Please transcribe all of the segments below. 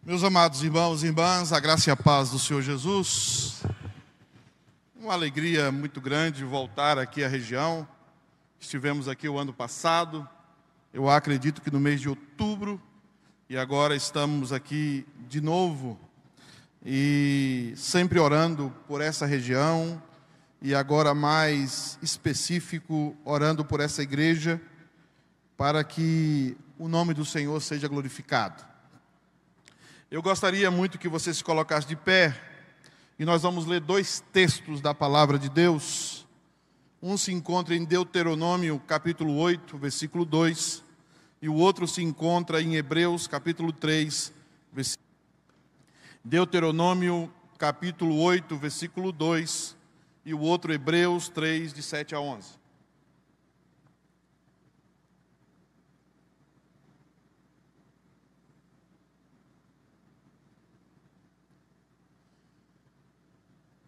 Meus amados irmãos e irmãs, a graça e a paz do Senhor Jesus. Uma alegria muito grande voltar aqui à região. Estivemos aqui o ano passado, eu acredito que no mês de outubro, e agora estamos aqui de novo, e sempre orando por essa região, e agora mais específico, orando por essa igreja, para que o nome do Senhor seja glorificado. Eu gostaria muito que você se colocasse de pé, e nós vamos ler dois textos da palavra de Deus. Um se encontra em Deuteronômio, capítulo 8, versículo 2, e o outro se encontra em Hebreus, capítulo 3, versículo... Deuteronômio, capítulo 8, versículo 2, e o outro Hebreus 3, de 7 a 11.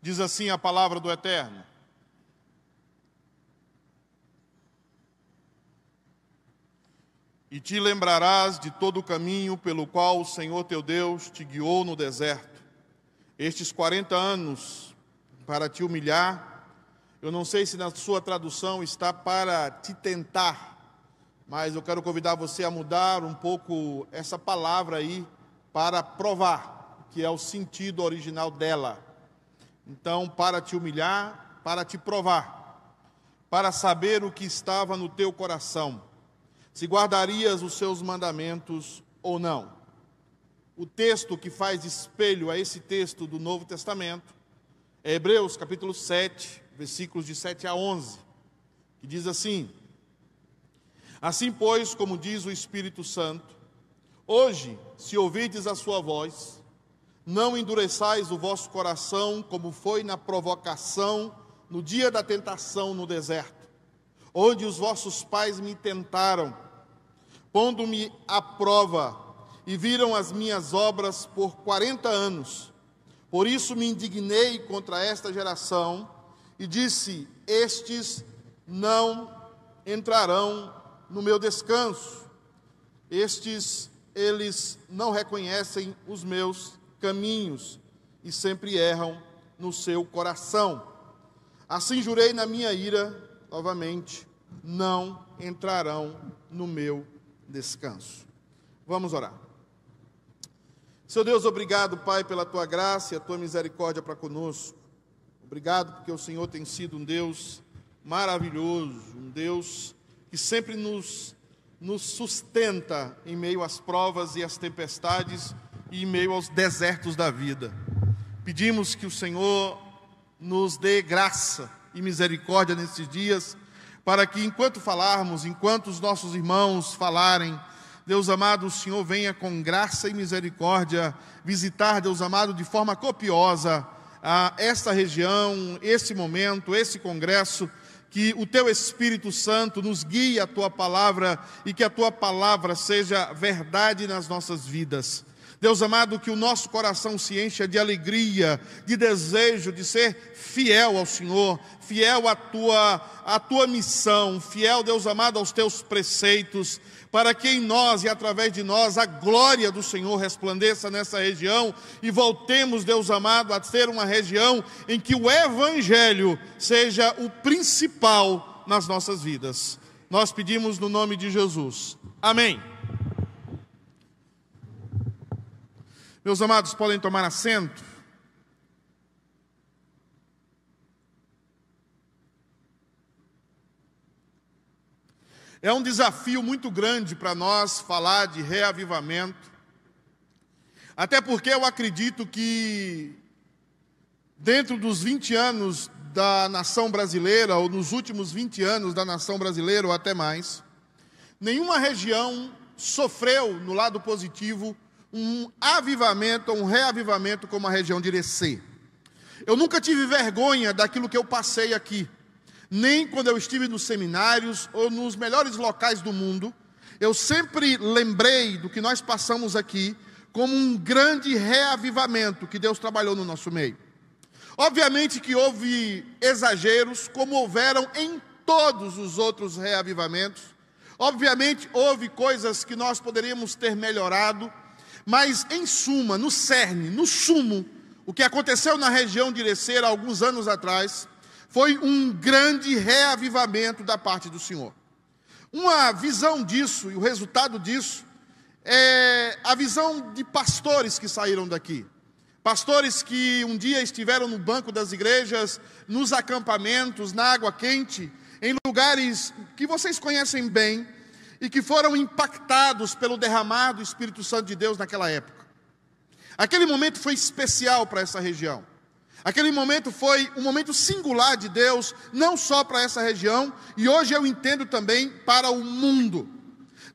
Diz assim a palavra do Eterno: E te lembrarás de todo o caminho pelo qual o Senhor teu Deus te guiou no deserto, estes 40 anos, para te humilhar. Eu não sei se na sua tradução está para te tentar, mas eu quero convidar você a mudar um pouco essa palavra aí para provar, que é o sentido original dela. Então, para te humilhar, para te provar, para saber o que estava no teu coração, se guardarias os seus mandamentos ou não. O texto que faz espelho a esse texto do Novo Testamento é Hebreus capítulo 7, versículos de 7 a 11, que diz assim: Assim, pois, como diz o Espírito Santo, hoje, se ouvirdes a sua voz, não endureçais o vosso coração, como foi na provocação, no dia da tentação no deserto, onde os vossos pais me tentaram, pondo-me à prova, e viram as minhas obras por 40 anos. Por isso me indignei contra esta geração, e disse: estes não entrarão no meu descanso. Eles não reconhecem os meus caminhos, e sempre erram no seu coração. Assim jurei na minha ira, novamente, não entrarão no meu descanso. Vamos orar. Seu Deus, obrigado, Pai, pela tua graça e a tua misericórdia para conosco. Obrigado porque o Senhor tem sido um Deus maravilhoso, um Deus que sempre nos sustenta em meio às provas e às tempestades e em meio aos desertos da vida. Pedimos que o Senhor nos dê graça e misericórdia nesses dias, para que enquanto falarmos, enquanto os nossos irmãos falarem, Deus amado, o Senhor venha com graça e misericórdia visitar, Deus amado, de forma copiosa esta região, esse momento, esse congresso, que o Teu Espírito Santo nos guie a Tua palavra e que a Tua palavra seja verdade nas nossas vidas. Deus amado, que o nosso coração se encha de alegria, de desejo de ser fiel ao Senhor, fiel à tua missão, fiel, Deus amado, aos Teus preceitos, para que em nós e através de nós a glória do Senhor resplandeça nessa região e voltemos, Deus amado, a ser uma região em que o Evangelho seja o principal nas nossas vidas. Nós pedimos no nome de Jesus. Amém. Meus amados, podem tomar assento. É um desafio muito grande para nós falar de reavivamento, até porque eu acredito que dentro dos 20 anos da nação brasileira, ou nos últimos 20 anos da nação brasileira, ou até mais, nenhuma região sofreu, no lado positivo, um avivamento, um reavivamento como a região de Irecê. Eu nunca tive vergonha daquilo que eu passei aqui, nem quando eu estive nos seminários ou nos melhores locais do mundo. Eu sempre lembrei do que nós passamos aqui como um grande reavivamento que Deus trabalhou no nosso meio. Obviamente que houve exageros, como houveram em todos os outros reavivamentos. Obviamente houve coisas que nós poderíamos ter melhorado, Mas, em suma, no cerne, no sumo, o que aconteceu na região de Irecê há alguns anos atrás foi um grande reavivamento da parte do Senhor. Uma visão disso, e o resultado disso, é a visão de pastores que saíram daqui. Pastores que um dia estiveram no banco das igrejas, nos acampamentos, na água quente, em lugares que vocês conhecem bem, e que foram impactados pelo derramar do Espírito Santo de Deus naquela época. Aquele momento foi especial para essa região. Aquele momento foi um momento singular de Deus, não só para essa região, e hoje eu entendo também para o mundo.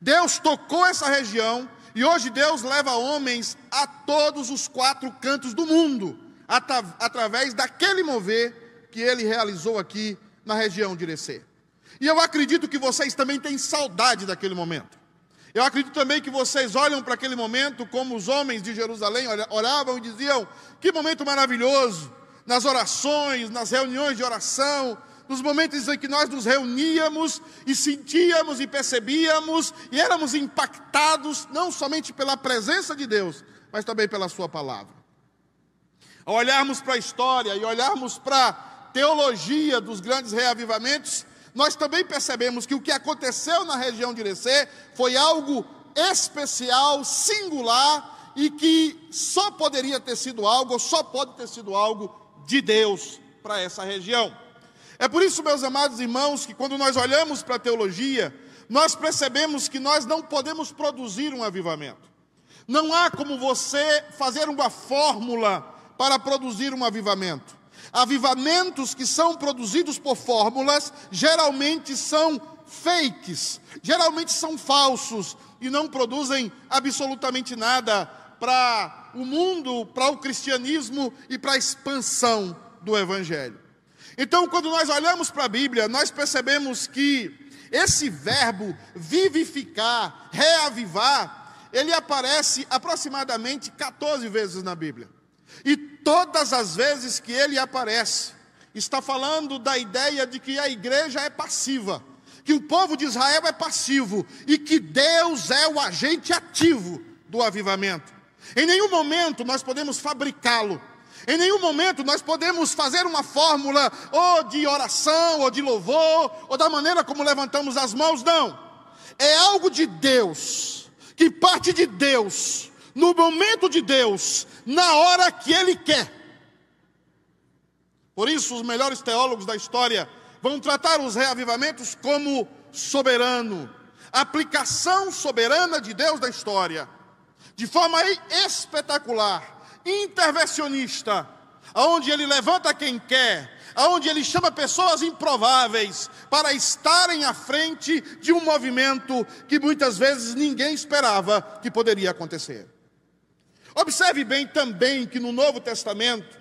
Deus tocou essa região, e hoje Deus leva homens a todos os 4 cantos do mundo, através daquele mover que Ele realizou aqui na região de Irecê. E eu acredito que vocês também têm saudade daquele momento. Eu acredito também que vocês olham para aquele momento como os homens de Jerusalém oravam e diziam: que momento maravilhoso! Nas orações, nas reuniões de oração, nos momentos em que nós nos reuníamos e sentíamos e percebíamos e éramos impactados não somente pela presença de Deus, mas também pela sua palavra. Ao olharmos para a história e olharmos para a teologia dos grandes reavivamentos, nós também percebemos que o que aconteceu na região de Irecê foi algo especial, singular, e que só poderia ter sido algo, ou só pode ter sido algo de Deus para essa região. É por isso, meus amados irmãos, que quando nós olhamos para a teologia, nós percebemos que nós não podemos produzir um avivamento. Não há como você fazer uma fórmula para produzir um avivamento. Avivamentos que são produzidos por fórmulas, geralmente são fakes, geralmente são falsos, e não produzem absolutamente nada para o mundo, para o cristianismo e para a expansão do Evangelho. Então, quando nós olhamos para a Bíblia, nós percebemos que esse verbo vivificar, reavivar, ele aparece aproximadamente 14 vezes na Bíblia. E todas as vezes que ele aparece, está falando da ideia de que a igreja é passiva, que o povo de Israel é passivo e que Deus é o agente ativo do avivamento. Em nenhum momento nós podemos fabricá-lo. Em nenhum momento nós podemos fazer uma fórmula ou de oração, ou de louvor, ou da maneira como levantamos as mãos. Não. É algo de Deus, que parte de Deus, no momento de Deus, na hora que Ele quer. Por isso, os melhores teólogos da história vão tratar os reavivamentos como soberano, aplicação soberana de Deus da história, de forma espetacular, intervencionista, aonde Ele levanta quem quer, aonde Ele chama pessoas improváveis para estarem à frente de um movimento que muitas vezes ninguém esperava que poderia acontecer. Observe bem também que no Novo Testamento,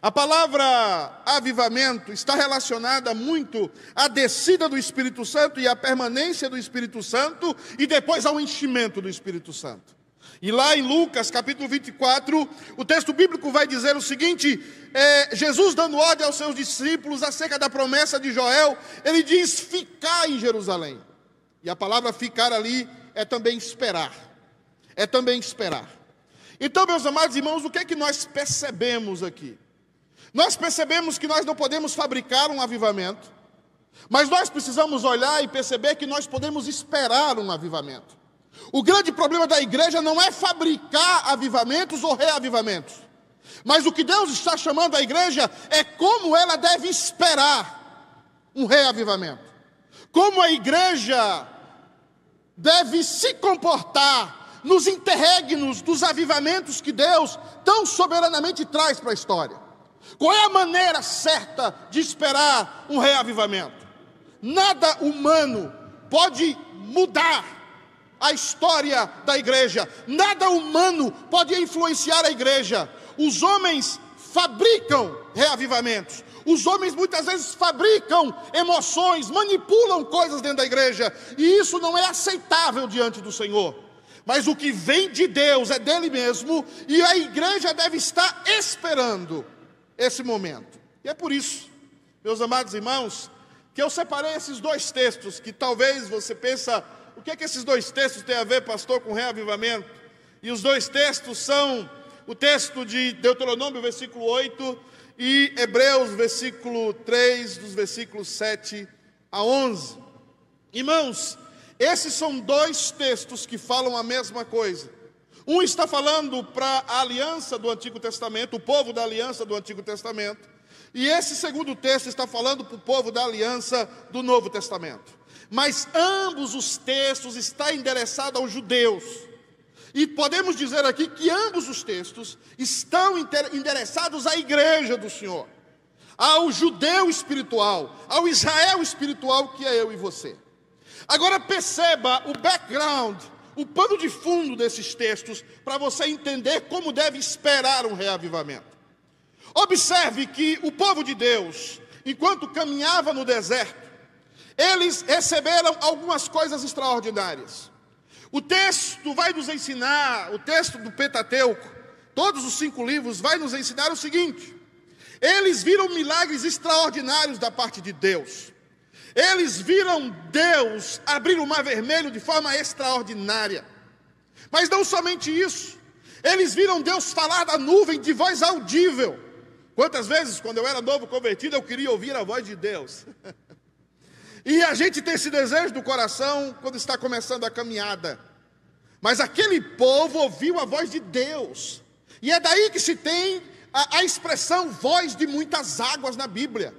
a palavra avivamento está relacionada muito à descida do Espírito Santo e à permanência do Espírito Santo e depois ao enchimento do Espírito Santo. E lá em Lucas capítulo 24, o texto bíblico vai dizer o seguinte, Jesus dando ordem aos seus discípulos acerca da promessa de Joel, ele diz: ficar em Jerusalém. E a palavra ficar ali é também esperar. É também esperar. Então, meus amados irmãos, o que é que nós percebemos aqui? Nós percebemos que nós não podemos fabricar um avivamento, mas nós precisamos olhar e perceber que nós podemos esperar um avivamento. O grande problema da igreja não é fabricar avivamentos ou reavivamentos, mas o que Deus está chamando a igreja é como ela deve esperar um reavivamento. Como a igreja deve se comportar nos interregnos dos avivamentos que Deus tão soberanamente traz para a história. Qual é a maneira certa de esperar um reavivamento? Nada humano pode mudar a história da igreja. Nada humano pode influenciar a igreja. Os homens fabricam reavivamentos. Os homens muitas vezes fabricam emoções, manipulam coisas dentro da igreja. E isso não é aceitável diante do Senhor. Mas o que vem de Deus é dele mesmo. E a igreja deve estar esperando esse momento. E é por isso, meus amados irmãos, que eu separei esses dois textos, que talvez você pense, o que é que esses dois textos têm a ver, pastor, com reavivamento? E os dois textos são o texto de Deuteronômio, versículo 8, e Hebreus, versículo 3, dos versículos 7 a 11. Irmãos, esses são dois textos que falam a mesma coisa. Um está falando para a aliança do Antigo Testamento, o povo da aliança do Antigo Testamento. E esse segundo texto está falando para o povo da aliança do Novo Testamento. Mas ambos os textos estão endereçados aos judeus. E podemos dizer aqui que ambos os textos estão endereçados à igreja do Senhor, ao judeu espiritual, ao Israel espiritual que é eu e você. Agora perceba o background, o pano de fundo desses textos, para você entender como deve esperar um reavivamento. Observe que o povo de Deus, enquanto caminhava no deserto, eles receberam algumas coisas extraordinárias. O texto vai nos ensinar, o texto do Pentateuco, todos os 5 livros, vai nos ensinar o seguinte: eles viram milagres extraordinários da parte de Deus. Eles viram Deus abrir o mar vermelho de forma extraordinária. Mas não somente isso, eles viram Deus falar da nuvem de voz audível. Quantas vezes, quando eu era novo convertido, eu queria ouvir a voz de Deus. E a gente tem esse desejo do coração quando está começando a caminhada. Mas aquele povo ouviu a voz de Deus. E é daí que se tem a expressão voz de muitas águas na Bíblia.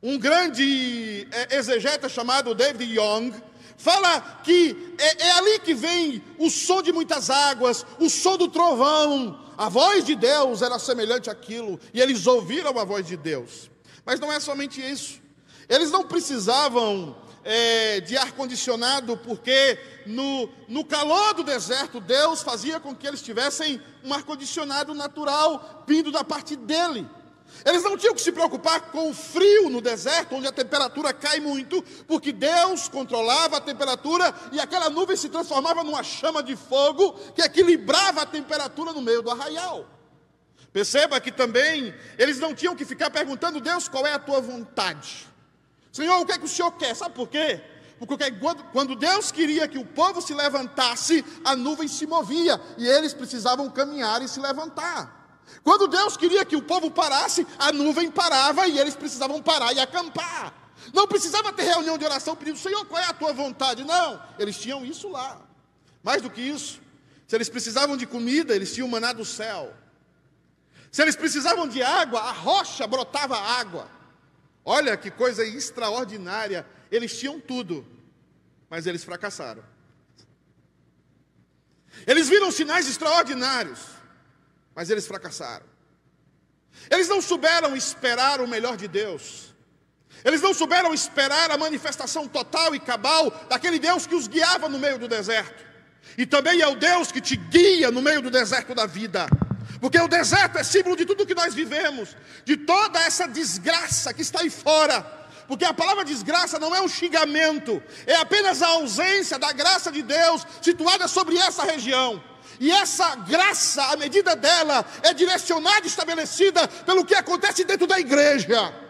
Um grande exegeta chamado David Young fala que é ali que vem o som de muitas águas, o som do trovão. A voz de Deus era semelhante àquilo, e eles ouviram a voz de Deus. Mas não é somente isso. Eles não precisavam de ar-condicionado, porque no calor do deserto, Deus fazia com que eles tivessem um ar-condicionado natural, vindo da parte dele. Eles não tinham que se preocupar com o frio no deserto, onde a temperatura cai muito, porque Deus controlava a temperatura, e aquela nuvem se transformava numa chama de fogo, que equilibrava a temperatura no meio do arraial. Perceba que também, eles não tinham que ficar perguntando: Deus, qual é a tua vontade? Senhor, o que é que o Senhor quer? Sabe por quê? Porque quando Deus queria que o povo se levantasse, a nuvem se movia, e eles precisavam caminhar e se levantar. Quando Deus queria que o povo parasse, a nuvem parava, e eles precisavam parar e acampar. Não precisava ter reunião de oração pedindo: Senhor, qual é a tua vontade? Não, eles tinham isso lá. Mais do que isso, se eles precisavam de comida, eles tinham o maná do céu. Se eles precisavam de água, a rocha brotava água. Olha que coisa extraordinária. Eles tinham tudo, mas eles fracassaram. Eles viram sinais extraordinários, mas eles fracassaram. Eles não souberam esperar o melhor de Deus. Eles não souberam esperar a manifestação total e cabal daquele Deus que os guiava no meio do deserto. E também é o Deus que te guia no meio do deserto da vida. Porque o deserto é símbolo de tudo que nós vivemos, de toda essa desgraça que está aí fora. Porque a palavra desgraça não é um xingamento, é apenas a ausência da graça de Deus situada sobre essa região. E essa graça, a medida dela, é direcionada e estabelecida pelo que acontece dentro da igreja.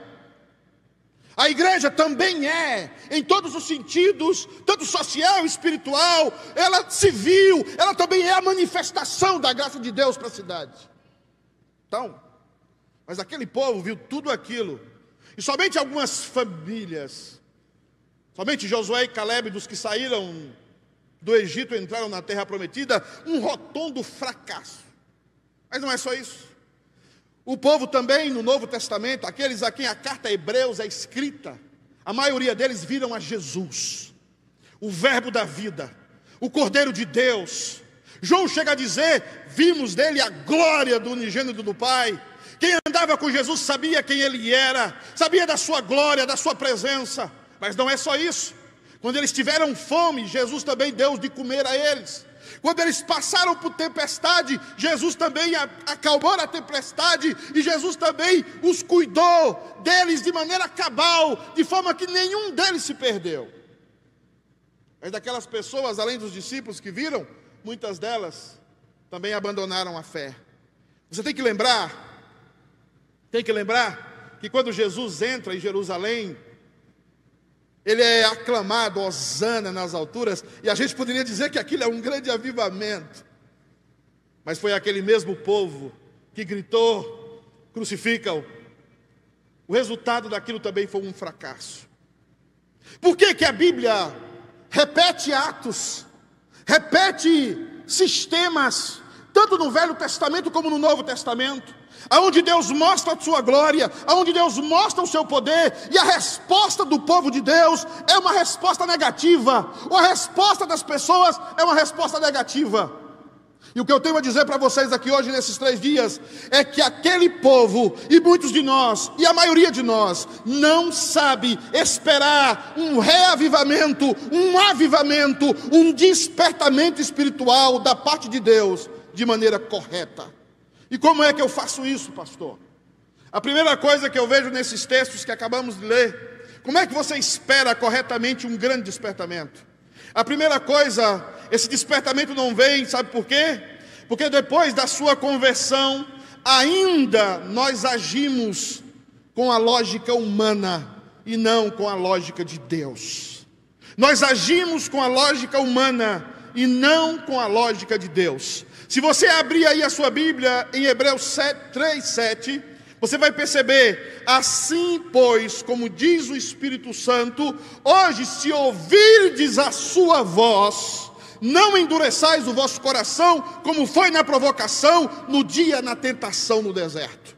A igreja também é, em todos os sentidos, tanto social, espiritual, ela civil, ela também é a manifestação da graça de Deus para a cidade. Então, mas aquele povo viu tudo aquilo, e somente algumas famílias, somente Josué e Caleb, dos que saíram do Egito, entraram na terra prometida, um rotundo fracasso. Mas não é só isso. O povo também, no Novo Testamento, aqueles a quem a carta a Hebreus é escrita, a maioria deles viram a Jesus, o verbo da vida, o Cordeiro de Deus. João chega a dizer: vimos dele a glória do unigênito do Pai. Quem andava com Jesus sabia quem ele era, sabia da sua glória, da sua presença. Mas não é só isso. Quando eles tiveram fome, Jesus também deu de comer a eles. Quando eles passaram por tempestade, Jesus também acalmou a tempestade, e Jesus também os cuidou deles de maneira cabal, de forma que nenhum deles se perdeu. Mas daquelas pessoas, além dos discípulos que viram, muitas delas também abandonaram a fé. Você tem que lembrar que quando Jesus entra em Jerusalém, ele é aclamado, hosana nas alturas, e a gente poderia dizer que aquilo é um grande avivamento. Mas foi aquele mesmo povo que gritou: crucifica-o. O resultado daquilo também foi um fracasso. Por que que a Bíblia repete atos, repete sistemas, tanto no Velho Testamento como no Novo Testamento, aonde Deus mostra a sua glória, aonde Deus mostra o seu poder, e a resposta do povo de Deus é uma resposta negativa, ou a resposta das pessoas é uma resposta negativa? E o que eu tenho a dizer para vocês aqui hoje, nesses 3 dias, é que aquele povo, e muitos de nós, e a maioria de nós, não sabe esperar um reavivamento, um avivamento, um despertamento espiritual da parte de Deus, de maneira correta. E como é que eu faço isso, pastor? A primeira coisa que eu vejo nesses textos que acabamos de ler, como é que você espera corretamente um grande despertamento? A primeira coisa, esse despertamento não vem, sabe por quê? Porque depois da sua conversão, ainda nós agimos com a lógica humana e não com a lógica de Deus. Nós agimos com a lógica humana e não com a lógica de Deus. Se você abrir aí a sua Bíblia em Hebreus 3:7, você vai perceber: assim, pois, como diz o Espírito Santo, hoje, se ouvirdes a sua voz, não endureçais o vosso coração, como foi na provocação, no dia na tentação no deserto.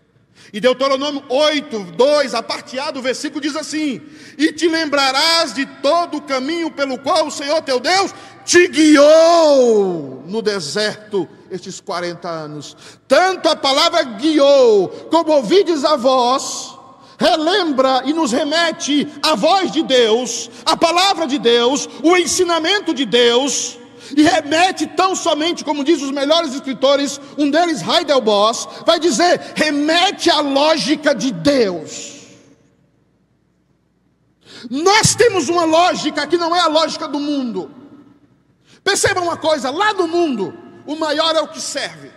E Deuteronômio 8:2, a parte A do versículo diz assim: e te lembrarás de todo o caminho pelo qual o Senhor teu Deus te guiou no deserto estes 40 anos. Tanto a palavra guiou, como ouvides a voz, relembra e nos remete à voz de Deus, a palavra de Deus, o ensinamento de Deus, e remete tão somente, como diz os melhores escritores, um deles, Heidelboss, vai dizer, remete à lógica de Deus. Nós temos uma lógica que não é a lógica do mundo. Perceba uma coisa, lá no mundo, o maior é o que serve.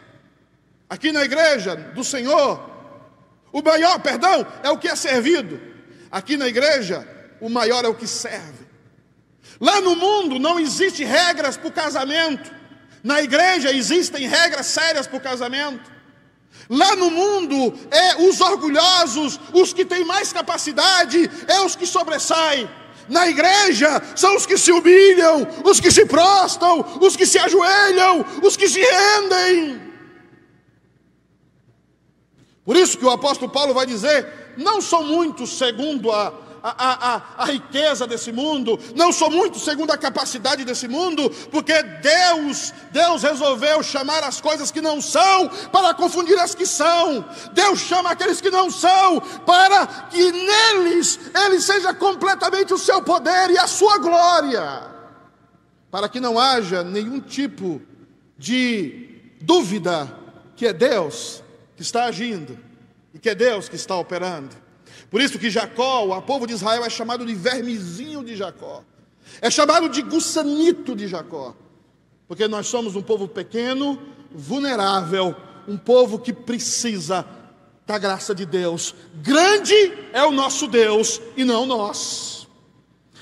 Aqui na igreja do Senhor, o maior, é o que é servido. Aqui na igreja, o maior é o que serve. Lá no mundo não existem regras para o casamento. Na igreja existem regras sérias para o casamento. Lá no mundo, os orgulhosos, os que têm mais capacidade, os que sobressaem. Na igreja são os que se humilham, os que se prostram, os que se ajoelham, os que se rendem. Por isso que o apóstolo Paulo vai dizer: não são muitos segundo a riqueza desse mundo, não são muitos segundo a capacidade desse mundo, porque Deus resolveu chamar as coisas que não são para confundir as que são. Deus chama aqueles que não são para que neles Ele seja completamente o seu poder e a sua glória, para que não haja nenhum tipo de dúvida que é Deus que está agindo e que é Deus que está operando. Por isso que Jacó, o povo de Israel, é chamado de vermezinho de Jacó, é chamado de gussanito de Jacó, porque nós somos um povo pequeno, vulnerável, um povo que precisa da graça de Deus. Grande é o nosso Deus e não nós.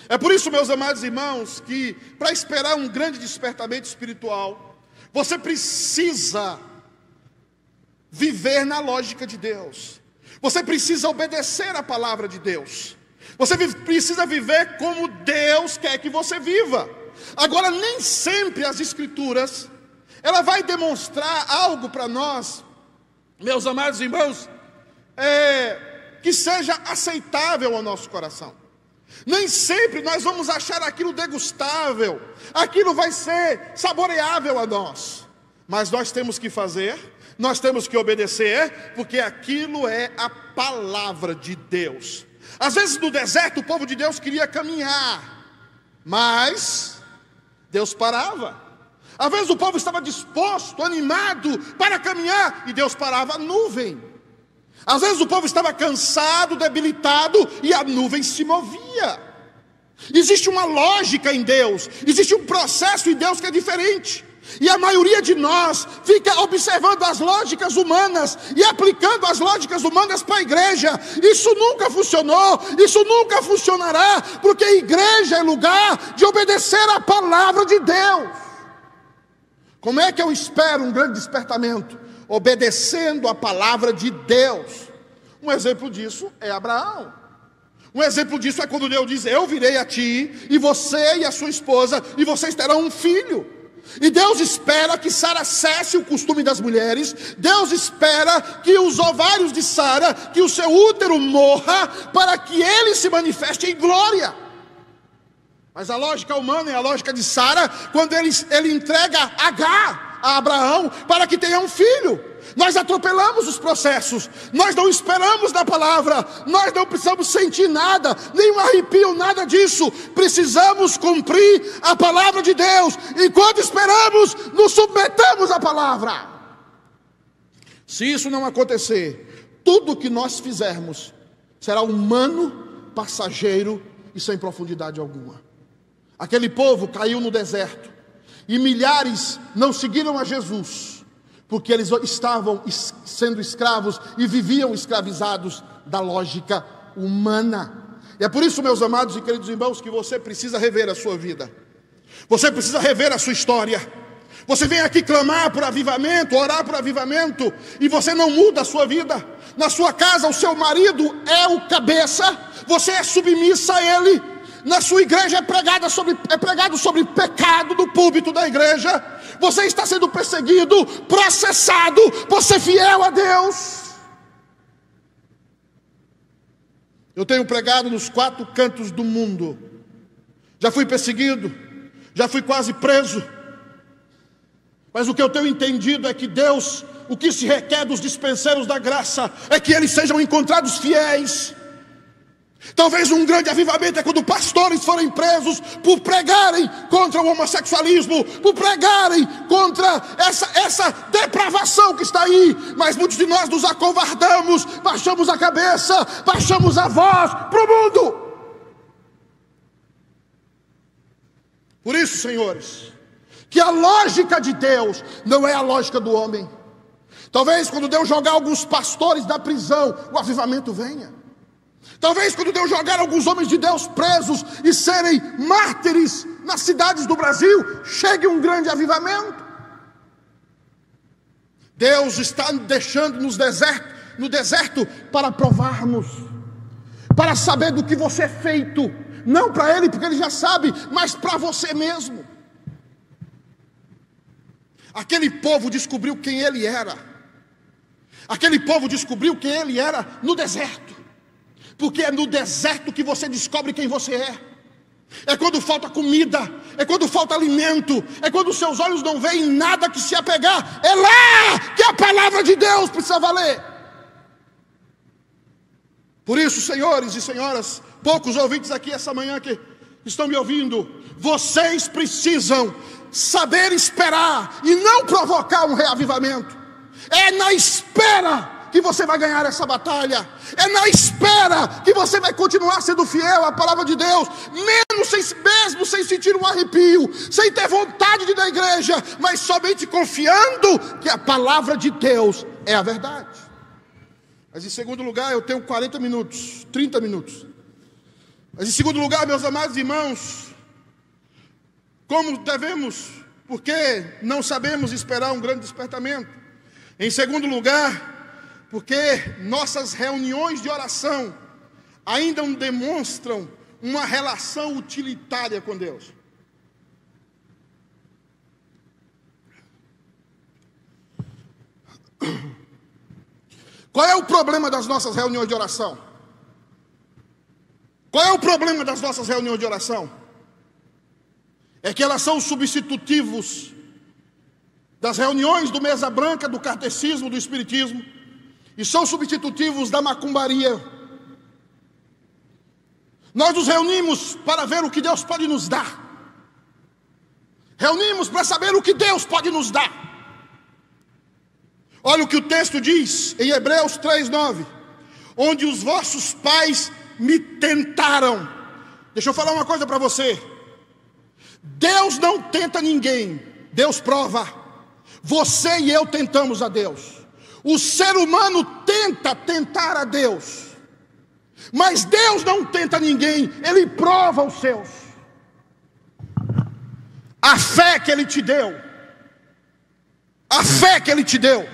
É por isso, meus amados irmãos, que para esperar um grande despertamento espiritual, você precisa viver na lógica de Deus. Você precisa obedecer a palavra de Deus. Você precisa viver como Deus quer que você viva. Agora, nem sempre as Escrituras, ela vai demonstrar algo para nós, meus amados irmãos, que seja aceitável ao nosso coração. Nem sempre nós vamos achar aquilo degustável, aquilo vai ser saboreável a nós. Mas nós temos que fazer, nós temos que obedecer, porque aquilo é a palavra de Deus. Às vezes no deserto o povo de Deus queria caminhar, mas Deus parava. Às vezes o povo estava disposto, animado para caminhar, e Deus parava a nuvem. Às vezes o povo estava cansado, debilitado, e a nuvem se movia. Existe uma lógica em Deus, existe um processo em Deus que é diferente. E a maioria de nós fica observando as lógicas humanas e aplicando as lógicas humanas para a igreja. Isso nunca funcionou, isso nunca funcionará, porque a igreja é lugar de obedecer a palavra de Deus. Como é que eu espero um grande despertamento? Obedecendo a palavra de Deus. Um exemplo disso é Abraão. Um exemplo disso é quando Deus diz: eu virei a ti, e você e a sua esposa, e vocês terão um filho. E Deus espera que Sara cesse o costume das mulheres. Deus espera que os ovários de Sara, que o seu útero morra, para que ele se manifeste em glória. Mas a lógica humana é a lógica de Sara, quando ele entrega Agar a Abraão para que tenha um filho. Nós atropelamos os processos, nós não esperamos na palavra, nós não precisamos sentir nada, nenhum arrepio, nada disso. Precisamos cumprir a palavra de Deus. Enquanto esperamos, nos submetemos à palavra. Se isso não acontecer, tudo que nós fizermos será humano, passageiro e sem profundidade alguma. Aquele povo caiu no deserto, e milhares não seguiram a Jesus, porque eles estavam sendo escravos e viviam escravizados da lógica humana. E é por isso, meus amados e queridos irmãos, que você precisa rever a sua vida. Você precisa rever a sua história. Você vem aqui clamar por avivamento, orar por avivamento, e você não muda a sua vida. Na sua casa, o seu marido é o cabeça, você é submissa a ele. Na sua igreja é pregado sobre pecado do púlpito da igreja. Você está sendo perseguido, processado por ser fiel a Deus. Eu tenho pregado nos 4 cantos do mundo. Já fui perseguido, já fui quase preso. Mas o que eu tenho entendido é que Deus, o que se requer dos dispenseiros da graça é que eles sejam encontrados fiéis. Talvez um grande avivamento é quando pastores forem presos por pregarem contra o homossexualismo, por pregarem contra essa depravação que está aí. Mas muitos de nós nos acovardamos, baixamos a cabeça, baixamos a voz para o mundo. Por isso, senhores, que a lógica de Deus não é a lógica do homem. Talvez quando Deus jogar alguns pastores da prisão, o avivamento venha. Talvez quando Deus jogar alguns homens de Deus presos e serem mártires nas cidades do Brasil, chegue um grande avivamento. Deus está deixando no deserto para provarmos, para saber do que você é feito, não para Ele, porque Ele já sabe, mas para você mesmo. Aquele povo descobriu quem ele era. Aquele povo descobriu quem ele era no deserto. Porque é no deserto que você descobre quem você é. É quando falta comida, é quando falta alimento, é quando os seus olhos não veem nada que se apegar. É lá que a palavra de Deus precisa valer. Por isso, senhores e senhoras, poucos ouvintes aqui essa manhã que estão me ouvindo, vocês precisam saber esperar e não provocar um reavivamento. É na espera que você vai ganhar essa batalha. É na espera que você vai continuar sendo fiel à palavra de Deus, mesmo sem sentir um arrepio, sem ter vontade de ir na igreja, mas somente confiando que a palavra de Deus é a verdade. Mas em segundo lugar, eu tenho 30 minutos. Mas em segundo lugar, meus amados irmãos, como devemos, porque não sabemos esperar um grande despertamento. Em segundo lugar, porque nossas reuniões de oração ainda não demonstram uma relação utilitária com Deus. Qual é o problema das nossas reuniões de oração? Qual é o problema das nossas reuniões de oração? É que elas são substitutivos das reuniões do Mesa Branca, do Catecismo, do Espiritismo, e são substitutivos da macumbaria. Nós nos reunimos para ver o que Deus pode nos dar. Reunimos para saber o que Deus pode nos dar. Olha o que o texto diz em Hebreus 3:9: onde os vossos pais me tentaram. Deixa eu falar uma coisa para você. Deus não tenta ninguém, Deus prova. Você e eu tentamos a Deus. O ser humano tenta tentar a Deus, mas Deus não tenta ninguém, Ele prova os seus. A fé que Ele te deu, A fé que Ele te deu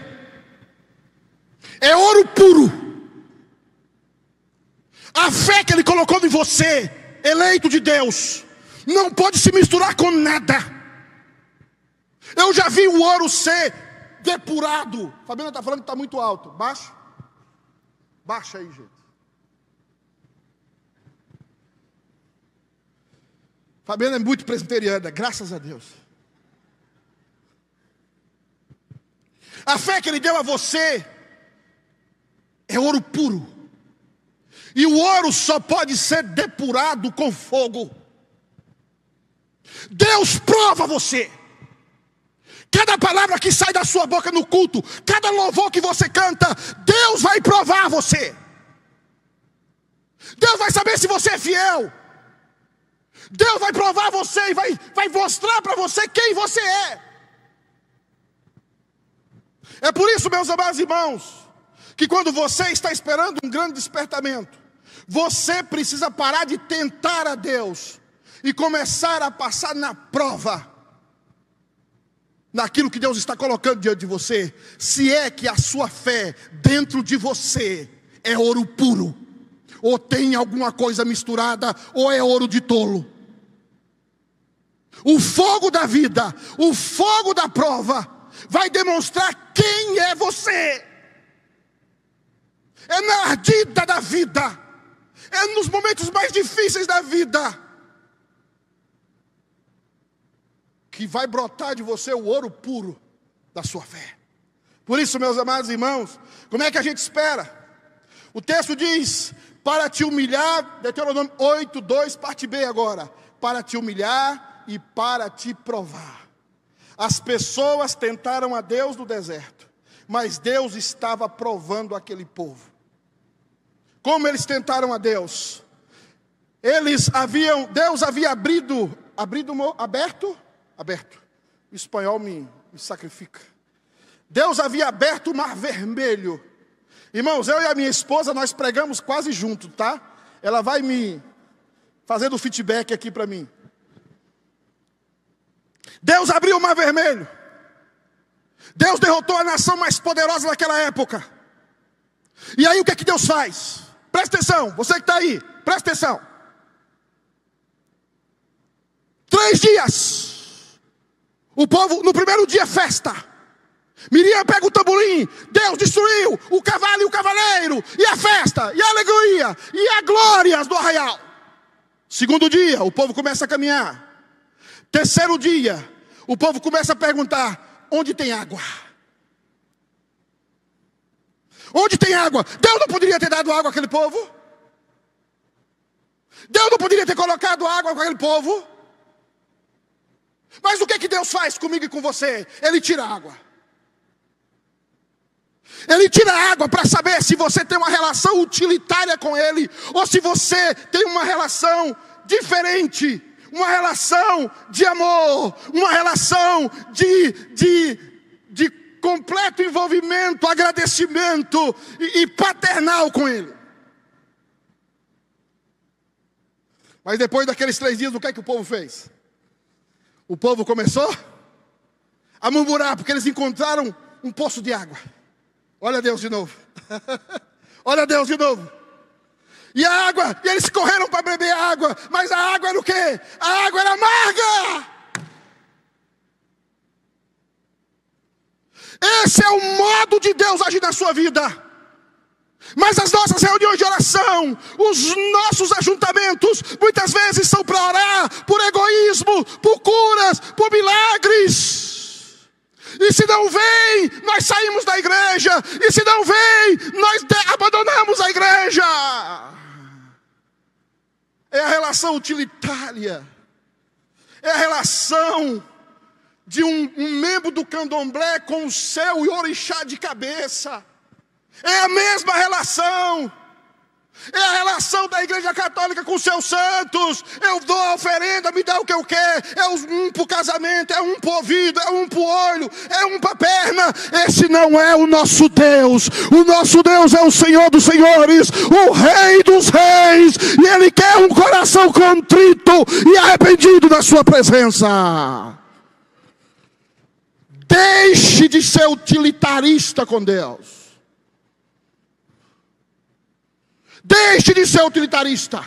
é ouro puro. A fé que Ele colocou em você, eleito de Deus, não pode se misturar com nada. Eu já vi o ouro ser depurado. Fabiana está falando que está muito alto. Baixa. Baixa aí, gente. Fabiana é muito presbiteriana, graças a Deus. A fé que Ele deu a você é ouro puro. E o ouro só pode ser depurado com fogo. Deus prova você. Cada palavra que sai da sua boca no culto, cada louvor que você canta, Deus vai provar você. Deus vai saber se você é fiel. Deus vai provar você e vai mostrar para você quem você é. É por isso, meus amados irmãos, que quando você está esperando um grande despertamento, você precisa parar de tentar a Deus e começar a passar na prova, naquilo que Deus está colocando diante de você. Se é que a sua fé dentro de você é ouro puro, ou tem alguma coisa misturada, ou é ouro de tolo. O fogo da vida, o fogo da prova, vai demonstrar quem é você. É na ardida da vida, é nos momentos mais difíceis da vida, que vai brotar de você o ouro puro da sua fé. Por isso, meus amados irmãos, como é que a gente espera? O texto diz: para te humilhar, Deuteronômio 8:2, parte B agora, para te humilhar e para te provar. As pessoas tentaram a Deus no deserto, mas Deus estava provando aquele povo. Como eles tentaram a Deus? Deus havia aberto. O espanhol me sacrifica. Deus havia aberto o mar vermelho. Irmãos, eu e a minha esposa, nós pregamos quase junto, tá? Ela vai me fazendo feedback aqui para mim. Deus abriu o mar vermelho. Deus derrotou a nação mais poderosa daquela época. E aí o que é que Deus faz? Presta atenção, você que está aí, presta atenção. 3 dias. O povo, no primeiro dia, festa. Miriam pega o tamborim, Deus destruiu o cavalo e o cavaleiro, e a festa, e a alegria, e a glórias do arraial. Segundo dia, o povo começa a caminhar. Terceiro dia, o povo começa a perguntar: onde tem água? Onde tem água? Deus não poderia ter dado água àquele povo? Deus não poderia ter colocado água com aquele povo? Mas o que Deus faz comigo e com você? Ele tira a água. Ele tira a água para saber se você tem uma relação utilitária com Ele, ou se você tem uma relação diferente, uma relação de amor, uma relação de completo envolvimento, agradecimento e paternal com Ele. Mas depois daqueles 3 dias, o que é que o povo fez? O povo começou a murmurar, porque eles encontraram um poço de água. Olha Deus de novo. Olha Deus de novo. E a água, e eles correram para beber água, mas a água era o quê? A água era amarga. Esse é o modo de Deus agir na sua vida. Mas as nossas reuniões de oração, os nossos ajuntamentos, muitas vezes são para orar por egoísmo, por curas, por milagres. E se não vem, nós saímos da igreja. E se não vem, nós abandonamos a igreja. É a relação utilitária. É a relação de um membro do candomblé com o seu orixá de cabeça. É a mesma relação. É a relação da igreja católica com os seus santos. Eu dou a oferenda, me dá o que eu quero. É um para o casamento, é um para o ouvido, é um para o olho, é um para a perna. Esse não é o nosso Deus. O nosso Deus é o Senhor dos senhores, o Rei dos reis. E Ele quer um coração contrito e arrependido na sua presença. Deixe Deixe de ser utilitarista com Deus. Deixe de ser utilitarista.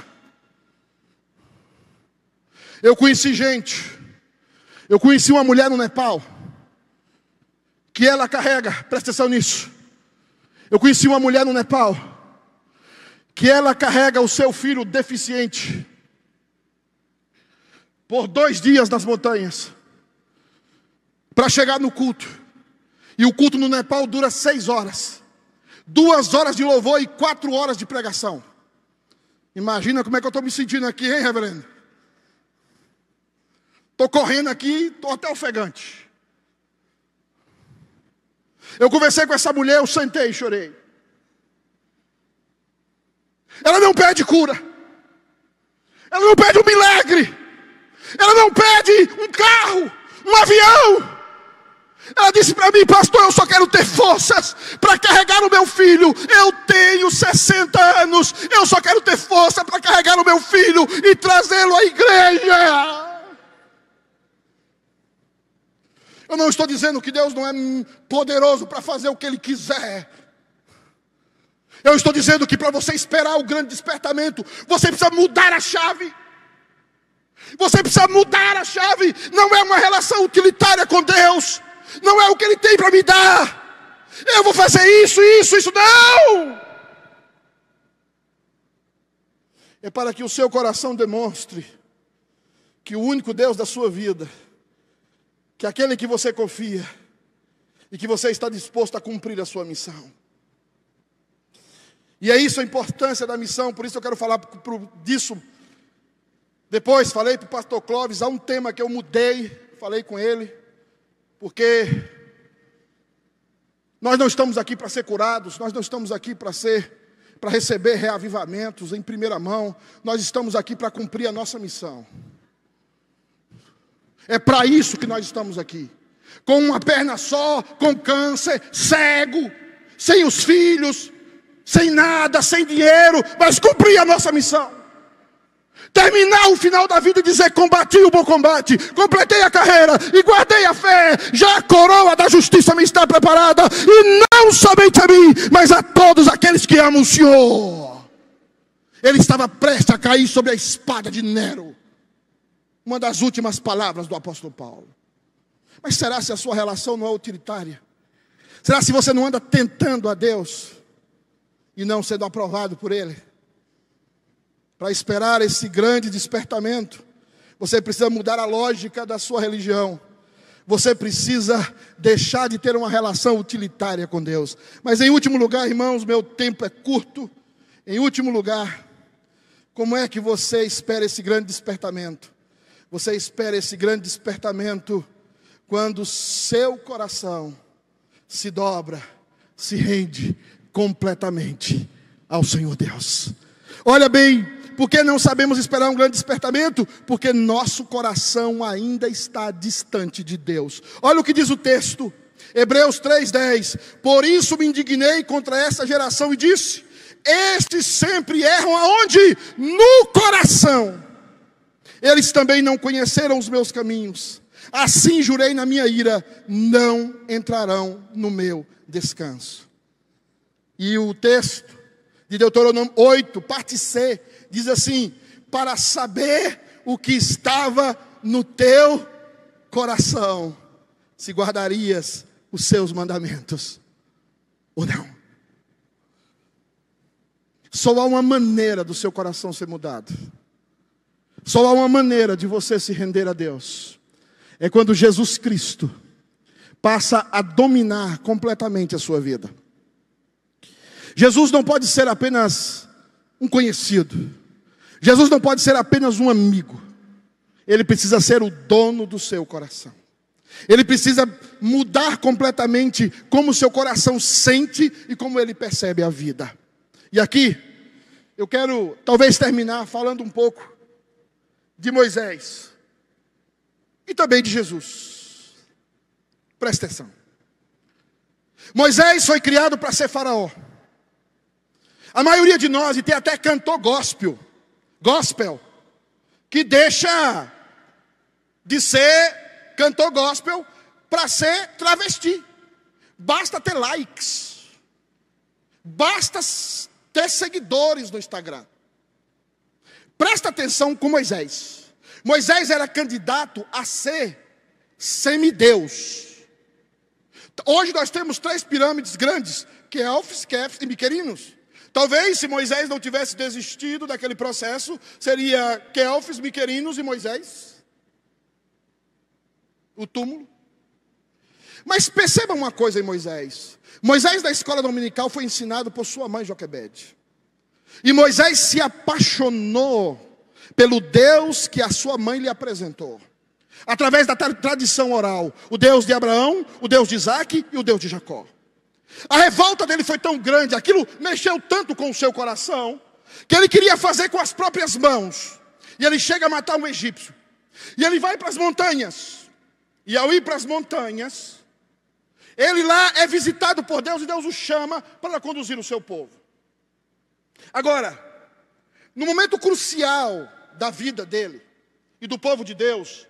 Eu conheci uma mulher no Nepal, que ela carrega, presta atenção nisso. Eu conheci uma mulher no Nepal, que ela carrega o seu filho deficiente, por 2 dias nas montanhas, para chegar no culto. E o culto no Nepal dura 6 horas. 2 horas de louvor e 4 horas de pregação. Imagina como é que eu estou me sentindo aqui, hein, reverendo? Estou correndo aqui, estou até ofegante. Eu conversei com essa mulher, eu sentei e chorei. Ela não pede cura. Ela não pede um milagre. Ela não pede um carro, um avião. Ela disse para mim: pastor, eu só quero ter forças para carregar o meu filho. Eu tenho 60 anos. Eu só quero ter força para carregar o meu filho e trazê-lo à igreja. Eu não estou dizendo que Deus não é poderoso para fazer o que Ele quiser. Eu estou dizendo que para você esperar o grande despertamento, você precisa mudar a chave. Você precisa mudar a chave. Não é uma relação utilitária com Deus. Não é o que Ele tem para me dar. Eu vou fazer isso, não. É para que o seu coração demonstre que o único Deus da sua vida, que aquele que você confia e que você está disposto a cumprir a sua missão. E é isso a importância da missão. Por isso eu quero falar disso. Depois falei para o pastor Clóvis, há um tema que eu mudei, falei com ele, porque nós não estamos aqui para ser curados, nós não estamos aqui para receber reavivamentos em primeira mão, nós estamos aqui para cumprir a nossa missão. É para isso que nós estamos aqui. Com uma perna só, com câncer, cego, sem os filhos, sem nada, sem dinheiro, mas cumprir a nossa missão. Terminar o final da vida e dizer: combati o bom combate, completei a carreira e guardei a fé. Já a coroa da justiça me está preparada, e não somente a mim, mas a todos aqueles que amam o Senhor. Ele estava prestes a cair sobre a espada de Nero. Uma das últimas palavras do apóstolo Paulo. Mas será se a sua relação não é utilitária? Será se você não anda tentando a Deus e não sendo aprovado por Ele? Para esperar esse grande despertamento, você precisa mudar a lógica da sua religião. Você precisa deixar de ter uma relação utilitária com Deus. Mas em último lugar, irmãos, meu tempo é curto. Em último lugar, como é que você espera esse grande despertamento? Você espera esse grande despertamento quando o seu coração se dobra, se rende completamente ao Senhor Deus. Olha bem, por que não sabemos esperar um grande despertamento? Porque nosso coração ainda está distante de Deus. Olha o que diz o texto, Hebreus 3:10. Por isso me indignei contra essa geração e disse: estes sempre erram aonde? No coração. Eles também não conheceram os meus caminhos. Assim jurei na minha ira: não entrarão no meu descanso. E o texto de Deuteronômio 8, parte C, diz assim: para saber o que estava no teu coração, se guardarias os seus mandamentos ou não. Só há uma maneira do seu coração ser mudado. Só há uma maneira de você se render a Deus. É quando Jesus Cristo passa a dominar completamente a sua vida. Jesus não pode ser apenas um conhecido. Jesus não pode ser apenas um amigo. Ele precisa ser o dono do seu coração. Ele precisa mudar completamente como o seu coração sente e como ele percebe a vida. E aqui, eu quero talvez terminar falando um pouco de Moisés e também de Jesus. Presta atenção. Moisés foi criado para ser faraó. A maioria de nós, e tem até cantor gospel, que deixa de ser cantor gospel para ser travesti. basta ter likes, basta ter seguidores no Instagram. Presta atenção com Moisés. Moisés era candidato a ser semideus. Hoje nós temos 3 pirâmides grandes, Quéops, Quefs e Miquerinos. Talvez, se Moisés não tivesse desistido daquele processo, seria Quéops, Miquerinos e Moisés. O túmulo. Mas perceba uma coisa em Moisés. Moisés, na escola dominical, foi ensinado por sua mãe Joquebede. E Moisés se apaixonou pelo Deus que a sua mãe lhe apresentou. Através da tradição oral. O Deus de Abraão, o Deus de Isaac e o Deus de Jacó. A revolta dele foi tão grande, aquilo mexeu tanto com o seu coração, que ele queria fazer com as próprias mãos. E ele chega a matar um egípcio. E ele vai para as montanhas. E ao ir para as montanhas, ele lá é visitado por Deus e Deus o chama para conduzir o seu povo. Agora, no momento crucial da vida dele e do povo de Deus,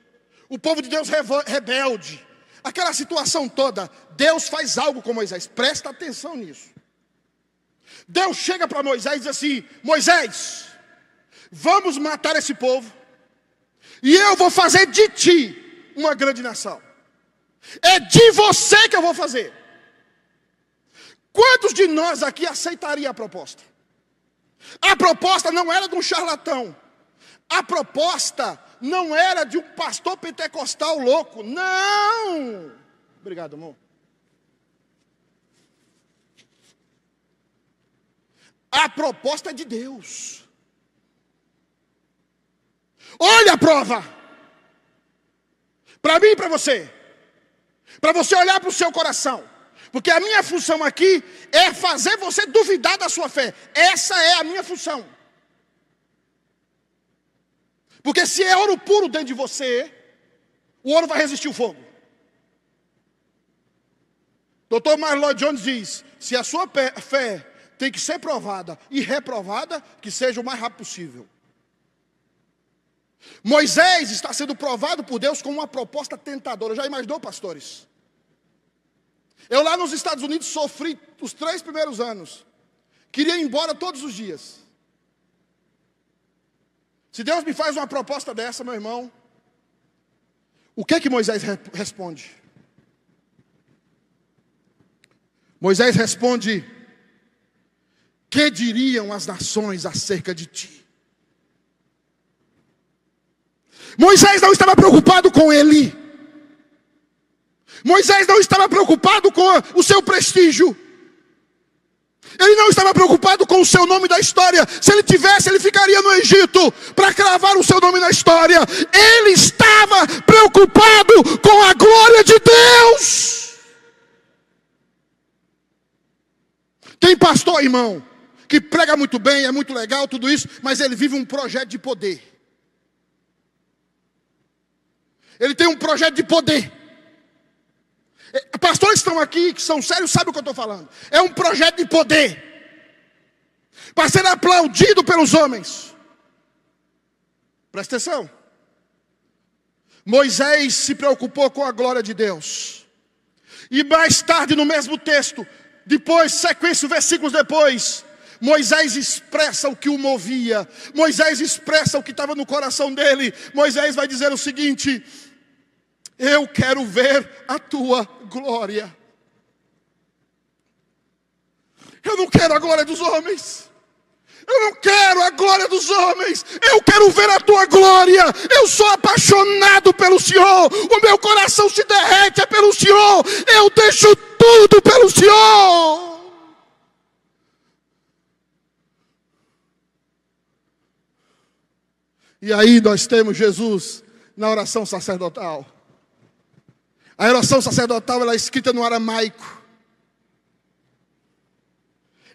o povo de Deus rebelde, aquela situação toda, Deus faz algo com Moisés. Presta atenção nisso. Deus chega para Moisés e diz assim: Moisés, vamos matar esse povo, e eu vou fazer de ti uma grande nação. É de você que eu vou fazer. Quantos de nós aqui aceitaria a proposta? A proposta não era de um charlatão. A proposta não era de um pastor pentecostal louco. Não! Obrigado, amor. A proposta é de Deus. Olha a prova. Para mim e para você. Para você olhar para o seu coração. Porque a minha função aqui é fazer você duvidar da sua fé. Essa é a minha função. Porque se é ouro puro dentro de você, o ouro vai resistir o fogo. Dr. Martin Lloyd-Jones diz: se a sua fé tem que ser provada e reprovada, que seja o mais rápido possível. Moisés está sendo provado por Deus com uma proposta tentadora. Já imaginou, pastores? Eu lá nos Estados Unidos sofri os 3 primeiros anos. Queria ir embora todos os dias. Se Deus me faz uma proposta dessa, meu irmão, o que é que Moisés responde? Moisés responde: que diriam as nações acerca de ti? Moisés não estava preocupado com ele. Moisés não estava preocupado com o seu prestígio. Ele não estava preocupado com o seu nome da história. Se ele tivesse, ele ficaria no Egito para cravar o seu nome na história. Ele estava preocupado com a glória de Deus. Tem pastor, irmão, que prega muito bem, é muito legal, tudo isso, mas ele vive um projeto de poder. Ele tem um projeto de poder. Pastores que estão aqui, que são sérios, sabem o que eu estou falando. É um projeto de poder, para ser aplaudido pelos homens. Presta atenção. Moisés se preocupou com a glória de Deus. E mais tarde, no mesmo texto, depois, sequência, versículos depois, Moisés expressa o que o movia. Moisés expressa o que estava no coração dele. Moisés vai dizer o seguinte: eu quero ver a tua glória. Eu não quero a glória dos homens. Eu não quero a glória dos homens. Eu quero ver a tua glória. Eu sou apaixonado pelo Senhor. O meu coração se derrete pelo Senhor. Eu deixo tudo pelo Senhor. E aí nós temos Jesus na oração sacerdotal. A oração sacerdotal, ela é escrita no aramaico.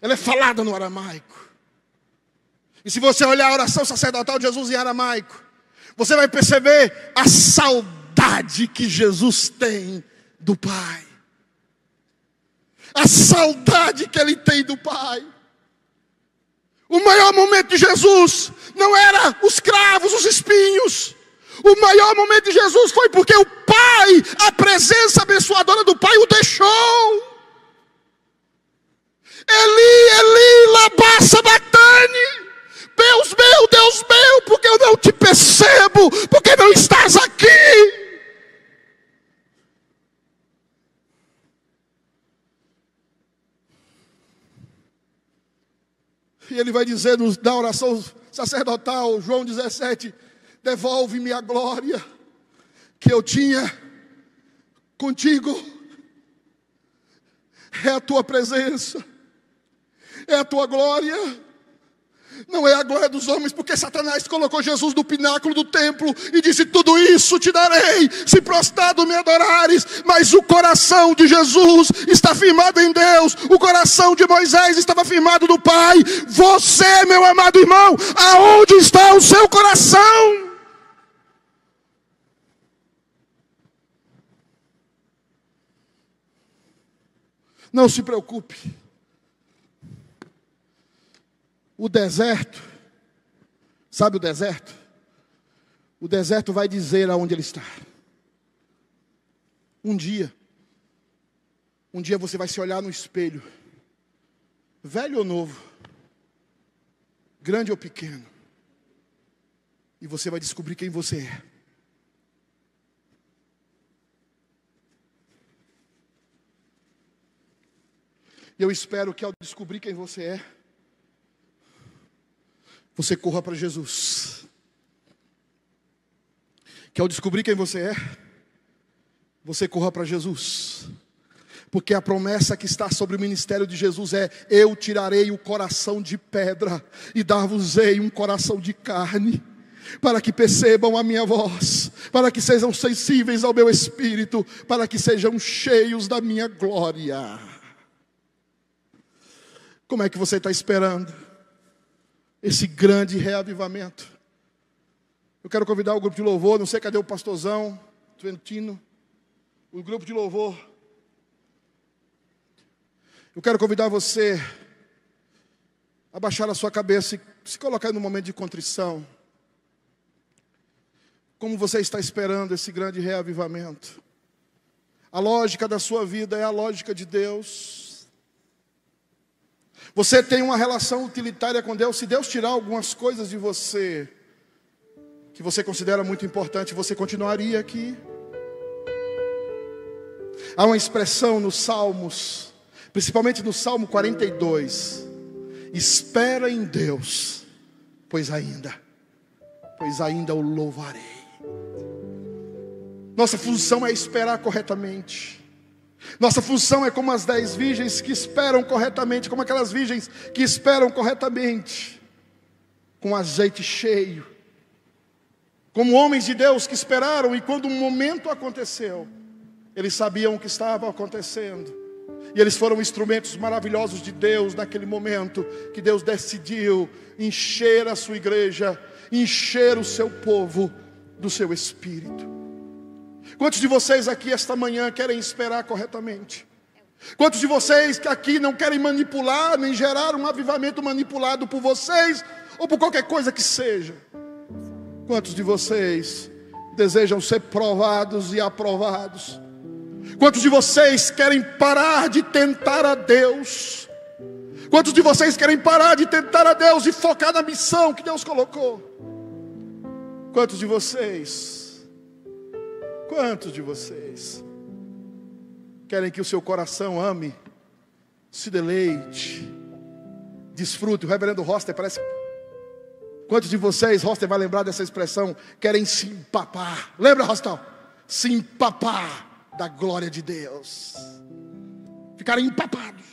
Ela é falada no aramaico. E se você olhar a oração sacerdotal de Jesus em aramaico, você vai perceber a saudade que Jesus tem do Pai. A saudade que Ele tem do Pai. O maior momento de Jesus não era os cravos, os espinhos. O maior momento de Jesus foi porque o Pai, a presença abençoadora do Pai o deixou. E ele vai dizer na oração sacerdotal, João 17: devolve-me a glória que eu tinha contigo. É a tua presença, é a tua glória. Não é a glória dos homens, porque Satanás colocou Jesus no pináculo do templo e disse: tudo isso te darei, se prostrado me adorares. Mas o coração de Jesus está firmado em Deus. O coração de Moisés estava firmado no Pai. Você, meu amado irmão, aonde está o seu coração? Não se preocupe. O deserto, sabe o deserto? O deserto vai dizer aonde ele está. Um dia você vai se olhar no espelho, velho ou novo, grande ou pequeno, e você vai descobrir quem você é. E eu espero que ao descobrir quem você é, você corra para Jesus. Que ao descobrir quem você é, você corra para Jesus. Porque a promessa que está sobre o ministério de Jesus é: eu tirarei o coração de pedra e dar-vos-ei um coração de carne, para que percebam a minha voz, para que sejam sensíveis ao meu espírito, para que sejam cheios da minha glória. Como é que você está esperando esse grande reavivamento? Eu quero convidar o grupo de louvor, não sei cadê o pastorzão, Trentino, o grupo de louvor. Eu quero convidar você a baixar a sua cabeça e se colocar no momento de contrição. Como você está esperando esse grande reavivamento? A lógica da sua vida é a lógica de Deus. Você tem uma relação utilitária com Deus. Se Deus tirar algumas coisas de você que você considera muito importante, você continuaria aqui? Há uma expressão nos Salmos, principalmente no Salmo 42: espera em Deus, pois ainda o louvarei. Nossa função é esperar corretamente. Nossa função é como as 10 virgens que esperam corretamente, como aquelas virgens que esperam corretamente, com azeite cheio, como homens de Deus que esperaram, e quando um momento aconteceu, eles sabiam o que estava acontecendo, e eles foram instrumentos maravilhosos de Deus naquele momento, que Deus decidiu encher a sua igreja, encher o seu povo do seu Espírito. Quantos de vocês aqui esta manhã querem esperar corretamente? Quantos de vocês que aqui não querem manipular, nem gerar um avivamento manipulado por vocês, ou por qualquer coisa que seja? Quantos de vocês desejam ser provados e aprovados? Quantos de vocês querem parar de tentar a Deus? Quantos de vocês querem parar de tentar a Deus e focar na missão que Deus colocou? Quantos de vocês querem que o seu coração ame, se deleite, desfrute? O reverendo Roster parece... Quantos de vocês, Roster vai lembrar dessa expressão, querem se empapar? Lembra, Roster? Se empapar da glória de Deus. Ficarem empapados.